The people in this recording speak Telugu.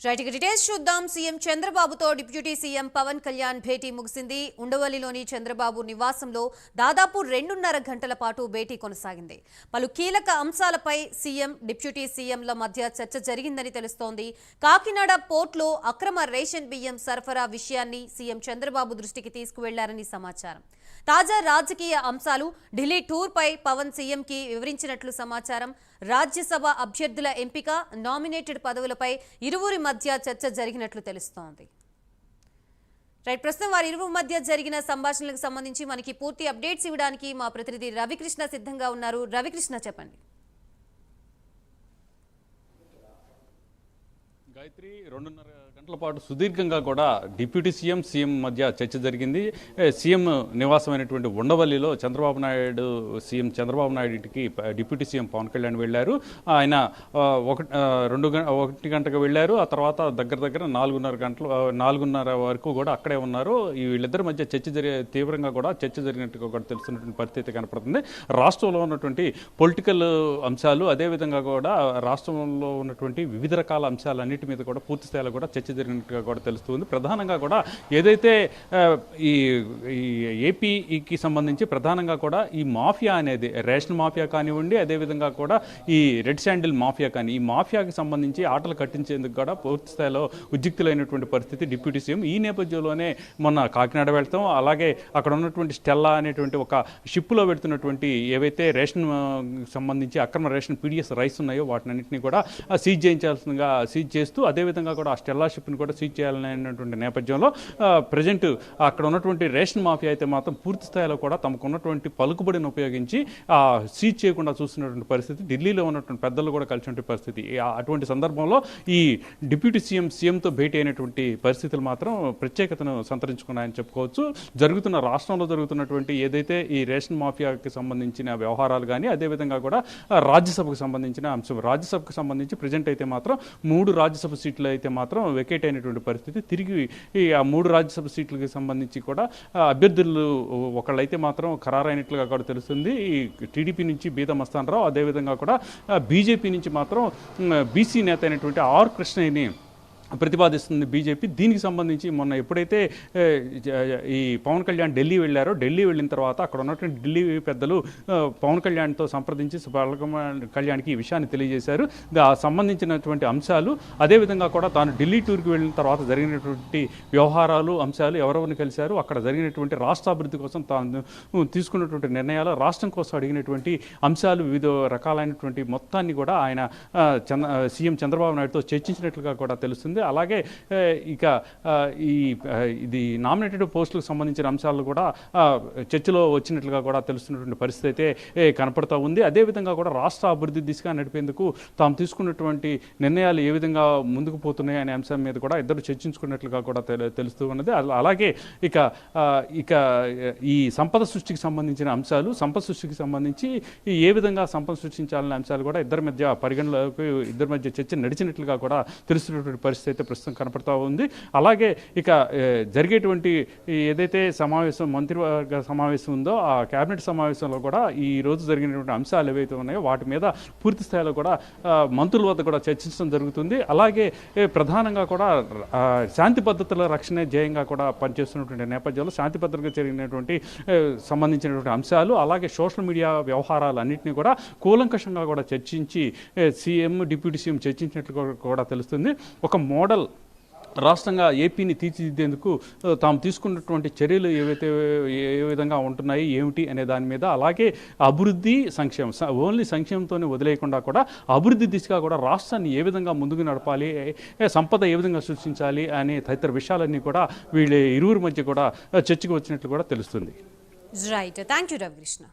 రైట్ ఇక డీటెయిల్స్ చూద్దాం. సీఎం చంద్రబాబుతో డిప్యూటీ సీఎం పవన్ కళ్యాణ్ భేటీ ముగిసింది. ఉండవల్లిలోని చంద్రబాబు నివాసంలో దాదాపు 2.5 గంటల పాటు భేటీ కొనసాగింది. పలు కీలక అంశాలపై సీఎం డిప్యూటీ సీఎంల మధ్య చర్చ జరిగిందని తెలుస్తోంది. కాకినాడ పోర్టులో అక్రమ రేషన్ బియ్యం సరఫరా విషయాన్ని సీఎం చంద్రబాబు దృష్టికి తీసుకువెళ్లారని సమాచారం. తాజా రాజకీయ అంశాలు, ఢిల్లీ టూర్ పై పవన్ సీఎంకి వివరించినట్లు సమాచారం. రాజ్యసభ అభ్యర్థుల ఎంపిక, నామినేటెడ్ పదవులపై ఇరువురి మధ్య చర్చ జరిగినట్లు తెలుస్తోంది. రైట్, ప్రస్తుతం వారి ఇరువురి మధ్య జరిగిన సంభాషణలకు సంబంధించి మనకి పూర్తి అప్డేట్స్ ఇవ్వడానికి మా ప్రతినిధి రవికృష్ణ సిద్ధంగా ఉన్నారు. రవికృష్ణ, చెప్పండి. గాయత్రి, 2.5 గంటల పాటు సుదీర్ఘంగా కూడా డిప్యూటీ సీఎం మధ్య చర్చ జరిగింది. సీఎం నివాసమైనటువంటి ఉండవల్లిలో సీఎం చంద్రబాబు నాయుడు ఇంటికి డిప్యూటీ సీఎం పవన్ కళ్యాణ్ వెళ్ళారు. ఆయన 1 గంటకు వెళ్ళారు. ఆ తర్వాత దగ్గర 4:30 వరకు కూడా అక్కడే ఉన్నారు. వీళ్ళిద్దరి మధ్య తీవ్రంగా కూడా చర్చ జరిగినట్టుగా కూడా తెలుస్తున్నటువంటి పరిస్థితి కనపడుతుంది. రాష్ట్రంలో ఉన్నటువంటి పొలిటికల్ అంశాలు, అదేవిధంగా కూడా రాష్ట్రంలో ఉన్నటువంటి వివిధ రకాల అంశాలన్నిటి మీద కూడా పూర్తి స్థాయిలో కూడా చర్చ జరిగినట్టుగా కూడా తెలుస్తుంది. ప్రధానంగా కూడా ఏదైతే ఈ ఏపీకి సంబంధించి ప్రధానంగా కూడా ఈ మాఫియా అనేది, రేషన్ మాఫియా కానివ్వండి, అదేవిధంగా కూడా ఈ రెడ్ శాండిల్ మాఫియా కానీ, ఈ మాఫియాకి సంబంధించి ఆటలు కట్టించేందుకు కూడా పూర్తి స్థాయిలో ఉద్రిక్తులైనటువంటి పరిస్థితి డిప్యూటీ సీఎం. ఈ నేపథ్యంలోనే మొన్న కాకినాడ వెళ్తాం, అలాగే అక్కడ ఉన్నటువంటి స్టెల్లా అనేటువంటి ఒక షిప్లో పెడుతున్నటువంటి ఏవైతే రేషన్ సంబంధించి అక్రమ రేషన్ పీడిఎస్ రైస్ ఉన్నాయో వాటినన్నింటినీ కూడా సీజ్ చేస్తూ అదేవిధంగా కూడా ఆ స్టెల్లా షిప్ని కూడా సీజ్ చేయాలనేటువంటి నేపథ్యంలో ప్రజెంట్ అక్కడ ఉన్నటువంటి రేషన్ మాఫియా అయితే మాత్రం పూర్తి స్థాయిలో కూడా తమకు ఉన్నటువంటి పలుకుబడిని ఉపయోగించి సీజ్ చేయకుండా చూస్తున్నటువంటి పరిస్థితి, ఢిల్లీలో ఉన్నటువంటి పెద్దలు కూడా కలిసినటువంటి పరిస్థితి. అటువంటి సందర్భంలో ఈ డిప్యూటీ సీఎంతో భేటీ అయినటువంటి పరిస్థితులు మాత్రం ప్రత్యేకతను సంతరించుకున్నాయని చెప్పుకోవచ్చు. రాష్ట్రంలో జరుగుతున్నటువంటి ఏదైతే ఈ రేషన్ మాఫియాకి సంబంధించిన వ్యవహారాలు కానీ, అదేవిధంగా కూడా రాజ్యసభకు సంబంధించిన అంశం, రాజ్యసభకు సంబంధించి ప్రజెంట్ అయితే మాత్రం 3 రాజ్యసభ సీట్లు అయితే మాత్రం వెకేట్ అయినటువంటి పరిస్థితి. తిరిగి ఆ 3 రాజ్యసభ సీట్లకి సంబంధించి కూడా అభ్యర్థులు ఒకళ్ళైతే మాత్రం ఖరారైనట్లుగా కూడా తెలుస్తుంది. ఈ టీడీపీ నుంచి బీద మస్తాన్ రావు, అదేవిధంగా కూడా బీజేపీ నుంచి మాత్రం బీసీ నేత అయినటువంటి ఆర్ కృష్ణయ్యని ప్రతిపాదిస్తుంది బీజేపీ. దీనికి సంబంధించి మొన్న ఎప్పుడైతే ఈ పవన్ కళ్యాణ్ ఢిల్లీ వెళ్ళిన తర్వాత అక్కడ ఉన్నటువంటి ఢిల్లీ పెద్దలు పవన్ కళ్యాణ్తో సంప్రదించి పవన్ కళ్యాణ్కి ఈ విషయాన్ని తెలియజేశారు. సంబంధించినటువంటి అంశాలు, అదేవిధంగా కూడా తాను ఢిల్లీ టూర్కి వెళ్ళిన తర్వాత జరిగినటువంటి వ్యవహారాలు, అంశాలు, ఎవరెవరిని కలిశారు, అక్కడ జరిగినటువంటి రాష్ట్ర అభివృద్ధి కోసం తాను తీసుకున్నటువంటి నిర్ణయాలు, రాష్ట్రం కోసం అడిగినటువంటి అంశాలు, వివిధ రకాలైనటువంటి మొత్తాన్ని కూడా ఆయన సీఎం చంద్రబాబు నాయుడుతో చర్చించినట్లుగా కూడా తెలుస్తుంది. అలాగే ఇక ఇది నామినేటెడ్ పోస్టులకు సంబంధించిన అంశాలు కూడా చర్చలో వచ్చినట్లుగా కూడా తెలుస్తున్నటువంటి పరిస్థితి అయితే కనపడుతూ ఉంది. అదేవిధంగా కూడా రాష్ట్ర అభివృద్ధి దిశగా నడిపేందుకు తాము తీసుకున్నటువంటి నిర్ణయాలు ఏ విధంగా ముందుకు పోతున్నాయి అనే అంశం మీద కూడా ఇద్దరు చర్చించుకున్నట్లుగా కూడా తెలుస్తూ ఉన్నది. అలాగే ఇక ఈ సంపద సృష్టికి సంబంధించిన అంశాలు, సంపద సృష్టికి సంబంధించి ఏ విధంగా సంపద సృష్టించాలనే అంశాలు కూడా ఇద్దరి మధ్య చర్చ నడిచినట్లుగా కూడా తెలుస్తున్నటువంటి పరిస్థితి అయితే ప్రస్తుతం కనపడతా ఉంది. అలాగే ఇక జరిగేటువంటి ఏదైతే మంత్రివర్గ సమావేశం ఉందో ఆ కేబినెట్ సమావేశంలో కూడా ఈ రోజు జరిగినటువంటి అంశాలు ఏవైతే ఉన్నాయో వాటి మీద పూర్తి స్థాయిలో కూడా మంత్రుల వద్ద కూడా చర్చించడం జరుగుతుంది. అలాగే ప్రధానంగా కూడా శాంతి భద్రతల రక్షణే ధ్యేయంగా కూడా పనిచేస్తున్నటువంటి నేపథ్యంలో శాంతి భద్రతకు జరిగినటువంటి సంబంధించినటువంటి అంశాలు, అలాగే సోషల్ మీడియా వ్యవహారాలు అన్నింటినీ కూడా కూలంకషంగా కూడా చర్చించి సీఎం డిప్యూటీ సీఎం చర్చించినట్లు కూడా తెలుస్తుంది. ఒక మోడల్ రాష్ట్రంగా ఏపీని తీర్చిదిద్దేందుకు తాము తీసుకున్నటువంటి చర్యలు ఏ విధంగా ఉంటున్నాయి, ఏమిటి అనే దాని మీద, అలాగే అభివృద్ధి, సంక్షేమం, ఓన్లీ సంక్షేమంతోనే వదిలేయకుండా కూడా అభివృద్ధి దిశగా కూడా రాష్ట్రాన్ని ఏ విధంగా ముందుకు నడపాలి, సంపద ఏ విధంగా సృష్టించాలి అనే తదితర విషయాలన్నీ కూడా వీళ్ళ ఇరువురి మధ్య కూడా చర్చకు వచ్చినట్లు కూడా తెలుస్తుంది. Right, thank you Ravikrishna.